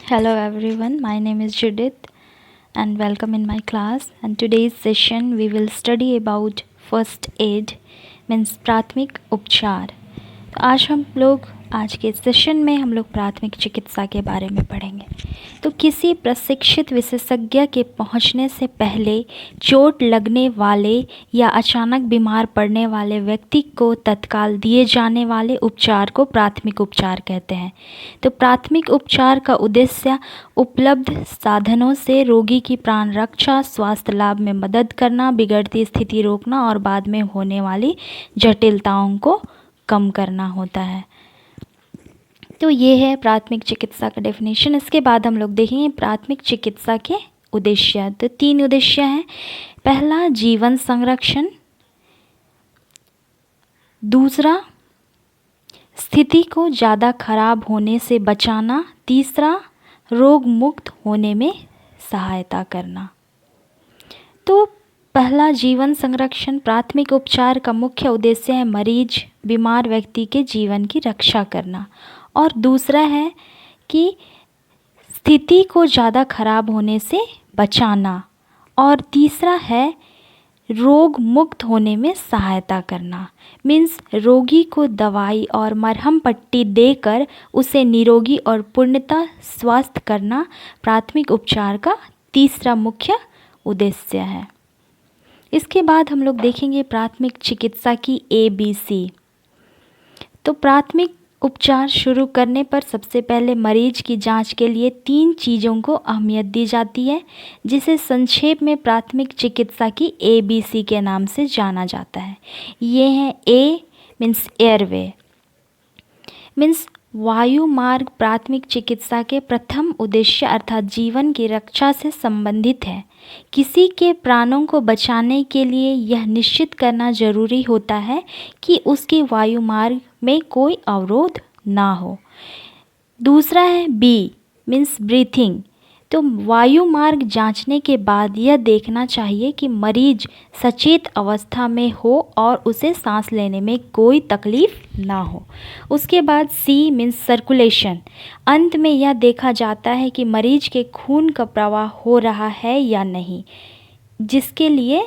Hello everyone, my name is Judith and welcome in my class. And today's session we will study about first aid means प्राथमिक उपचार। तो आज के session में हम लोग प्राथमिक चिकित्सा के बारे में पढ़ेंगे। तो किसी प्रशिक्षित विशेषज्ञ के पहुंचने से पहले चोट लगने वाले या अचानक बीमार पड़ने वाले व्यक्ति को तत्काल दिए जाने वाले उपचार को प्राथमिक उपचार कहते हैं। तो प्राथमिक उपचार का उद्देश्य उपलब्ध साधनों से रोगी की प्राण रक्षा, स्वास्थ्य लाभ में मदद करना, बिगड़ती स्थिति रोकना और बाद में होने वाली जटिलताओं को कम करना होता है। तो ये है प्राथमिक चिकित्सा का डेफिनेशन। इसके बाद हम लोग देखेंगे प्राथमिक चिकित्सा के उद्देश्य। तो 3 उद्देश्य हैं। पहला जीवन संरक्षण, दूसरा स्थिति को ज़्यादा खराब होने से बचाना, तीसरा रोग मुक्त होने में सहायता करना। तो पहला जीवन संरक्षण, प्राथमिक उपचार का मुख्य उद्देश्य है मरीज बीमार व्यक्ति के जीवन की रक्षा करना, और दूसरा है कि स्थिति को ज़्यादा खराब होने से बचाना, और तीसरा है रोग मुक्त होने में सहायता करना। मीन्स रोगी को दवाई और मरहम पट्टी देकर उसे निरोगी और पूर्णतः स्वस्थ करना प्राथमिक उपचार का तीसरा मुख्य उद्देश्य है। इसके बाद हम लोग देखेंगे प्राथमिक चिकित्सा की ABC। तो प्राथमिक उपचार शुरू करने पर सबसे पहले मरीज की जांच के लिए 3 चीज़ों को अहमियत दी जाती है, जिसे संक्षेप में प्राथमिक चिकित्सा की ABC के नाम से जाना जाता है। ये हैं A मीन्स एयरवे, मीन्स वायु मार्ग प्राथमिक चिकित्सा के प्रथम उद्देश्य अर्थात जीवन की रक्षा से संबंधित है। किसी के प्राणों को बचाने के लिए यह निश्चित करना जरूरी होता है कि उसके वायु मार्ग में कोई अवरोध ना हो। दूसरा है B मीन्स ब्रीथिंग। तो वायु मार्ग जांचने के बाद यह देखना चाहिए कि मरीज सचेत अवस्था में हो और उसे सांस लेने में कोई तकलीफ ना हो। उसके बाद C मीन्स सर्कुलेशन। अंत में यह देखा जाता है कि मरीज के खून का प्रवाह हो रहा है या नहीं, जिसके लिए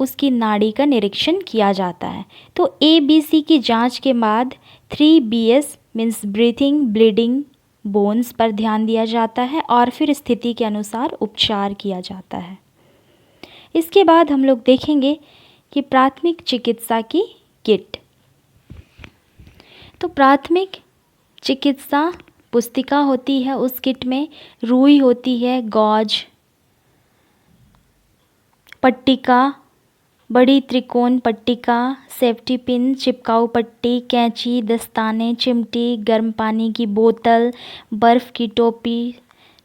उसकी नाड़ी का निरीक्षण किया जाता है। तो ABC की जांच के बाद 3BS means breathing, bleeding, bones पर ध्यान दिया जाता है और फिर स्थिति के अनुसार उपचार किया जाता है। इसके बाद हम लोग देखेंगे कि प्राथमिक चिकित्सा की किट। तो प्राथमिक चिकित्सा पुस्तिका होती है, उस किट में रुई होती है, गॉज, पट्टिका, बड़ी त्रिकोण पट्टिका, सेफ्टी पिन, चिपकाऊ पट्टी, कैंची, दस्ताने, चिमटी, गर्म पानी की बोतल, बर्फ़ की टोपी,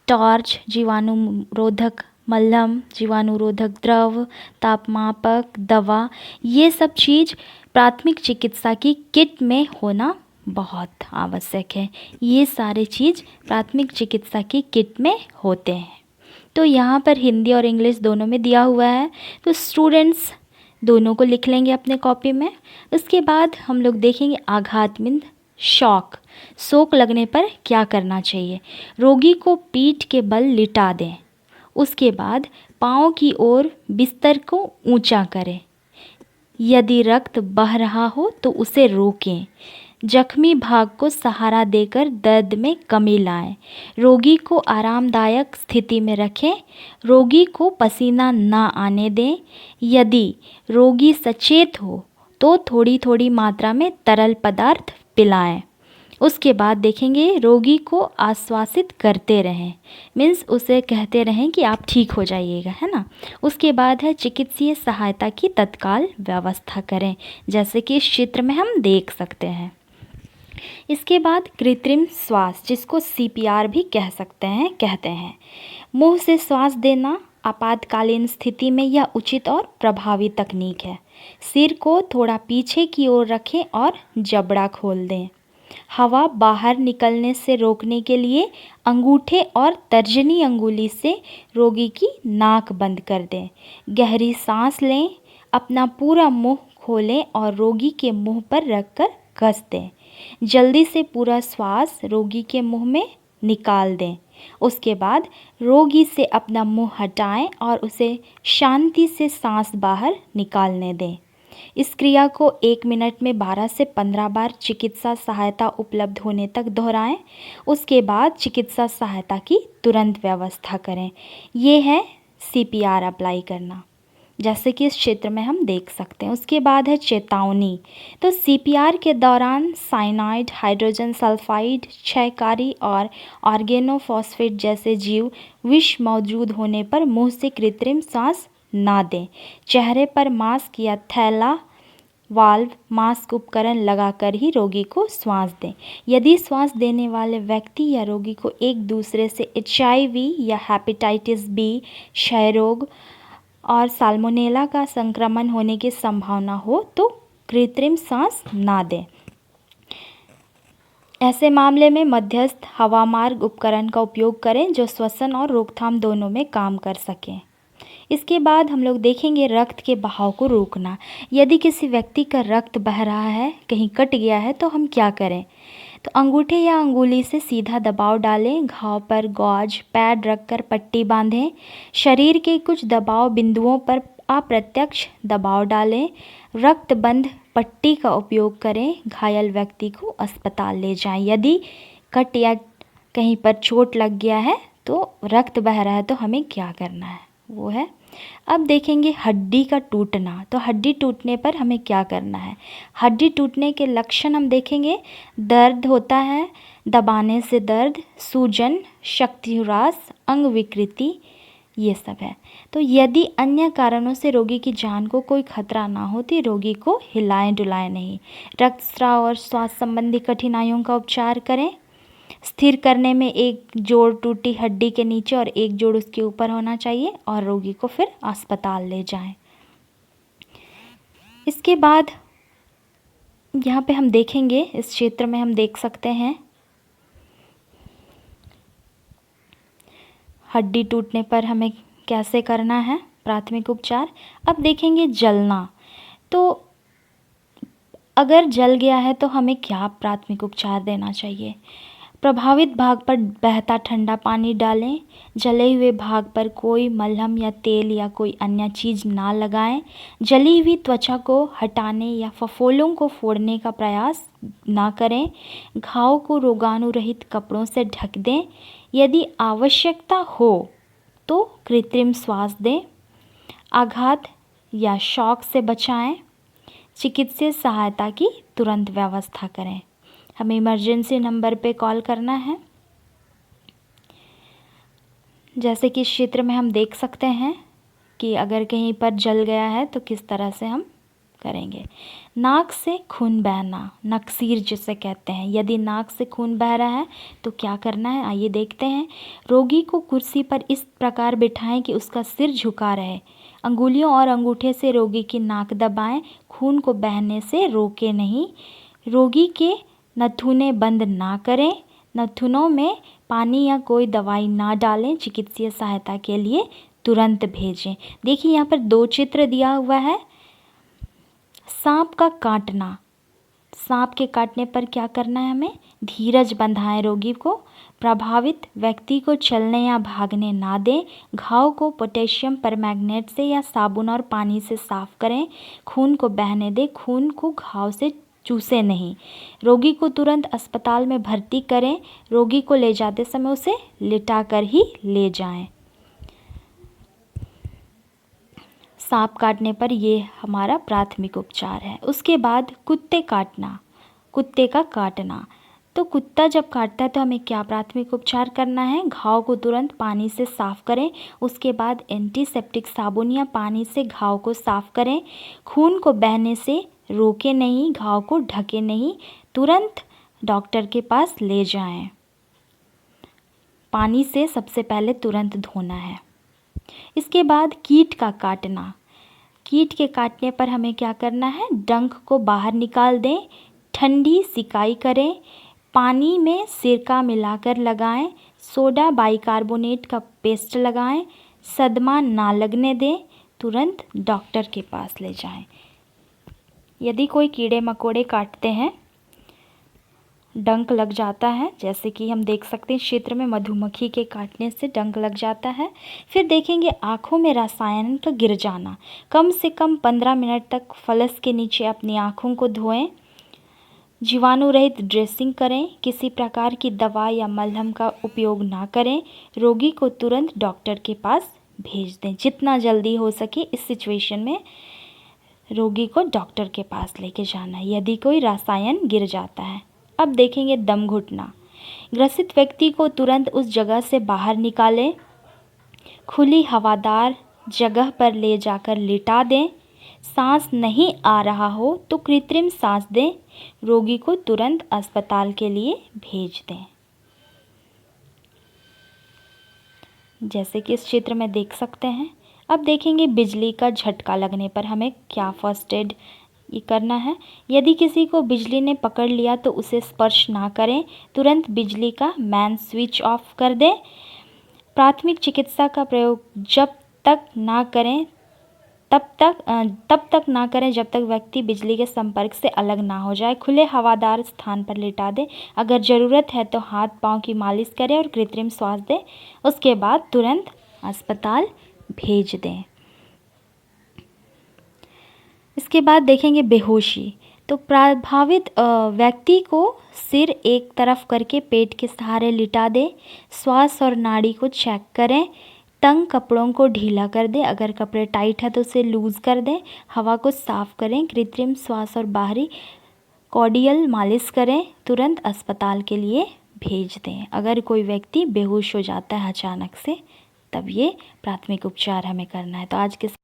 टॉर्च, जीवाणुरोधक मलहम, जीवाणुरोधक द्रव, तापमापक, दवा, ये सब चीज़ प्राथमिक चिकित्सा की किट में होना बहुत आवश्यक है। ये सारे चीज़ प्राथमिक चिकित्सा की किट में होते हैं। तो यहाँ पर हिंदी और इंग्लिश दोनों में दिया हुआ है, तो स्टूडेंट्स दोनों को लिख लेंगे अपने कॉपी में। उसके बाद हम लोग देखेंगे आघात मीन्स शॉक लगने पर क्या करना चाहिए। रोगी को पीठ के बल लिटा दें, उसके बाद पाँव की ओर बिस्तर को ऊंचा करें। यदि रक्त बह रहा हो तो उसे रोकें। जख्मी भाग को सहारा देकर दर्द में कमी लाएं। रोगी को आरामदायक स्थिति में रखें। रोगी को पसीना ना आने दें। यदि रोगी सचेत हो तो थोड़ी थोड़ी मात्रा में तरल पदार्थ पिलाएं। उसके बाद देखेंगे रोगी को आश्वासित करते रहें, मीन्स उसे कहते रहें कि आप ठीक हो जाइएगा, है ना। उसके बाद है चिकित्सीय सहायता की तत्काल व्यवस्था करें, जैसे कि इस चित्र में हम देख सकते हैं। इसके बाद कृत्रिम श्वास, जिसको CPR भी कहते हैं। मुंह से श्वास देना आपातकालीन स्थिति में यह उचित और प्रभावी तकनीक है। सिर को थोड़ा पीछे की ओर रखें और जबड़ा खोल दें। हवा बाहर निकलने से रोकने के लिए अंगूठे और तर्जनी अंगुली से रोगी की नाक बंद कर दें। गहरी सांस लें, अपना पूरा मुंह खोलें और रोगी के मुंह पर रखकर कस दें। जल्दी से पूरा श्वास रोगी के मुंह में निकाल दें। उसके बाद रोगी से अपना मुंह हटाएं और उसे शांति से सांस बाहर निकालने दें। इस क्रिया को 1 मिनट में 12 से 15 बार चिकित्सा सहायता उपलब्ध होने तक दोहराएं। उसके बाद चिकित्सा सहायता की तुरंत व्यवस्था करें। ये है CPR अप्लाई करना, जैसे कि इस क्षेत्र में हम देख सकते हैं। उसके बाद है चेतावनी। तो CPR के दौरान साइनाइड, हाइड्रोजन सल्फाइड, क्षयकारी और ऑर्गेनोफॉस्फेट जैसे जीव विष मौजूद होने पर मुंह से कृत्रिम सांस ना दें। चेहरे पर मास्क या थैला वाल्व मास्क उपकरण लगाकर ही रोगी को श्वास दें। यदि श्वास देने वाले व्यक्ति या रोगी को एक दूसरे से HIV या हेपेटाइटिस B, क्षय रोग और साल्मोनेला का संक्रमण होने की संभावना हो तो कृत्रिम सांस ना दें। ऐसे मामले में मध्यस्थ हवामार्ग उपकरण का उपयोग करें जो श्वसन और रोकथाम दोनों में काम कर सकें। इसके बाद हम लोग देखेंगे रक्त के बहाव को रोकना। यदि किसी व्यक्ति का रक्त बह रहा है, कहीं कट गया है, तो हम क्या करें? तो अंगूठे या अंगुली से सीधा दबाव डालें। घाव पर गॉज पैड रखकर पट्टी बांधें। शरीर के कुछ दबाव बिंदुओं पर अप्रत्यक्ष दबाव डालें। रक्तबंध पट्टी का उपयोग करें। घायल व्यक्ति को अस्पताल ले जाएं। यदि कट या कहीं पर चोट लग गया है तो रक्त बह रहा है तो हमें क्या करना है, वो है। अब देखेंगे हड्डी का टूटना। तो हड्डी टूटने पर हमें क्या करना है? हड्डी टूटने के लक्षण हम देखेंगे। दर्द होता है, दबाने से दर्द, सूजन, शक्तिह्रास, अंग विकृति, ये सब है। तो यदि अन्य कारणों से रोगी की जान को कोई खतरा ना हो तो रोगी को हिलाएं डुलाएं नहीं। रक्तस्राव और श्वास संबंधी कठिनाइयों का उपचार करें। स्थिर करने में एक जोड़ टूटी हड्डी के नीचे और एक जोड़ उसके ऊपर होना चाहिए और रोगी को फिर अस्पताल ले जाएं। इसके बाद यहाँ पे हम देखेंगे, इस क्षेत्र में हम देख सकते हैं हड्डी टूटने पर हमें कैसे करना है प्राथमिक उपचार। अब देखेंगे जलना। तो अगर जल गया है तो हमें क्या प्राथमिक उपचार देना चाहिए? प्रभावित भाग पर बहता ठंडा पानी डालें। जले हुए भाग पर कोई मलहम या तेल या कोई अन्य चीज़ ना लगाएं। जली हुई त्वचा को हटाने या फफोलों को फोड़ने का प्रयास ना करें। घाव को रोगाणु रहित कपड़ों से ढक दें। यदि आवश्यकता हो तो कृत्रिम श्वास दें। आघात या शॉक से बचाएं। चिकित्सीय सहायता की तुरंत व्यवस्था करें। हमें इमरजेंसी नंबर पे कॉल करना है। जैसे कि इस क्षेत्र में हम देख सकते हैं कि अगर कहीं पर जल गया है तो किस तरह से हम करेंगे। नाक से खून बहना, नक्सीर जिसे कहते हैं। यदि नाक से खून बह रहा है तो क्या करना है, आइए देखते हैं। रोगी को कुर्सी पर इस प्रकार बिठाएं कि उसका सिर झुका रहे। अंगुलियों और अंगूठे से रोगी की नाक दबाएं। खून को बहने से रोके नहीं। रोगी के नथुने बंद ना करें। नथुनों में पानी या कोई दवाई ना डालें। चिकित्सीय सहायता के लिए तुरंत भेजें। देखिए यहाँ पर 2 चित्र दिया हुआ है। सांप का काटना। सांप के काटने पर क्या करना है हमें? धीरज बंधाएं रोगी को। प्रभावित व्यक्ति को चलने या भागने ना दें। घाव को पोटेशियम परमैंगनेट से या साबुन और पानी से साफ करें। खून को बहने दें। खून को घाव से चूसे नहीं। रोगी को तुरंत अस्पताल में भर्ती करें। रोगी को ले जाते समय उसे लिटा कर ही ले जाएं। सांप काटने पर ये हमारा प्राथमिक उपचार है। उसके बाद कुत्ते काटना, कुत्ते का काटना। तो कुत्ता जब काटता है तो हमें क्या प्राथमिक उपचार करना है? घाव को तुरंत पानी से साफ करें। उसके बाद एंटीसेप्टिक साबुन या पानी से घाव को साफ करें। खून को बहने से रोके नहीं। घाव को ढके नहीं। तुरंत डॉक्टर के पास ले जाएं। पानी से सबसे पहले तुरंत धोना है। इसके बाद कीट का काटना। कीट के काटने पर हमें क्या करना है? डंक को बाहर निकाल दें। ठंडी सिकाई करें। पानी में सिरका मिलाकर लगाएं। सोडा बाइकार्बोनेट का पेस्ट लगाएं। सदमा ना लगने दें। तुरंत डॉक्टर के पास ले जाएं। यदि कोई कीड़े मकोड़े काटते हैं, डंक लग जाता है, जैसे कि हम देख सकते हैं क्षेत्र में मधुमक्खी के काटने से डंक लग जाता है। फिर देखेंगे आँखों में रसायन का गिर जाना। कम से कम 15 मिनट तक फलस के नीचे अपनी आँखों को धोएं। जीवाणु रहित ड्रेसिंग करें। किसी प्रकार की दवा या मलहम का उपयोग ना करें। रोगी को तुरंत डॉक्टर के पास भेज दें। जितना जल्दी हो सके इस सिचुएशन में रोगी को डॉक्टर के पास लेके जाना है यदि कोई रसायन गिर जाता है। अब देखेंगे दम घुटना। ग्रसित व्यक्ति को तुरंत उस जगह से बाहर निकालें। खुली हवादार जगह पर ले जाकर लिटा दें। सांस नहीं आ रहा हो तो कृत्रिम सांस दें। रोगी को तुरंत अस्पताल के लिए भेज दें। जैसे कि इस चित्र में देख सकते हैं। अब देखेंगे बिजली का झटका लगने पर हमें क्या फर्स्ट एड करना है। यदि किसी को बिजली ने पकड़ लिया तो उसे स्पर्श ना करें। तुरंत बिजली का मैन स्विच ऑफ कर दें। प्राथमिक चिकित्सा का प्रयोग जब तक ना करें तब तक ना करें जब तक व्यक्ति बिजली के संपर्क से अलग ना हो जाए। खुले हवादार स्थान पर लिटा दें। अगर ज़रूरत है तो हाथ पांव की मालिश करें और कृत्रिम श्वास दें। उसके बाद तुरंत अस्पताल भेज दें। इसके बाद देखेंगे बेहोशी। तो प्रभावित व्यक्ति को सिर एक तरफ करके पेट के सहारे लिटा दें। श्वास और नाड़ी को चेक करें। तंग कपड़ों को ढीला कर दें। अगर कपड़े टाइट है तो उसे लूज़ कर दें। हवा को साफ करें। कृत्रिम श्वास और बाहरी कॉर्डियल मालिश करें। तुरंत अस्पताल के लिए भेज दें। अगर कोई व्यक्ति बेहोश हो जाता है अचानक से तब ये प्राथमिक उपचार हमें करना है। तो आज के